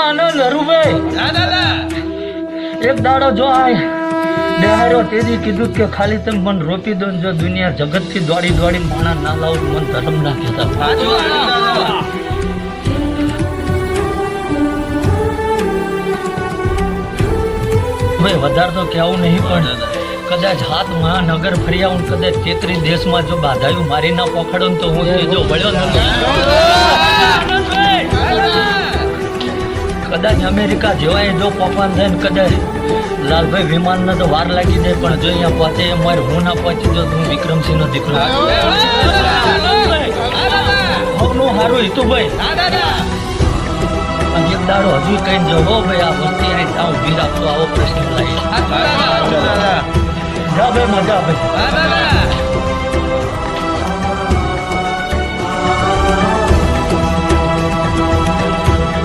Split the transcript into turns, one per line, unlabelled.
આનંદ હરુભાઈ
હા દાદા
એક દાડો જો આ દેહારો તેજી કીધું કે ખાલી તમે મન રોપી દો ને જો દુનિયા જગત થી દોડી દોડી માણા ના લાવું મન ધર્મ ના કહેતા
સાચું દાદા
ભાઈ વધારે તો કેવું નહીં પણ કદાચ હાથ મહાનગર ફરી આવું ને કદાચ 33 દેશમાં જો બાધાયું મારી ના પકડો ને તો હું જો વળ્યો કદાચ અમેરિકા જેવાય જો પકવાન થાય ને કદાચ લાલભાઈ વિમાન ને તો વાર લાગી જાય પણ જો અહીંયા પહોંચે એ મારે હું ના પહોંચી જો હું વિક્રમસિંહ નો દીકરો હવનું હારું હિતુભાઈ અને એક દાડો હજુ કઈ જો હો ભાઈ આ વસ્તી અહીં જાઉં ઊભી રાખતો આવો પ્રશ્ન લાવી જા ભાઈ મજા ભાઈ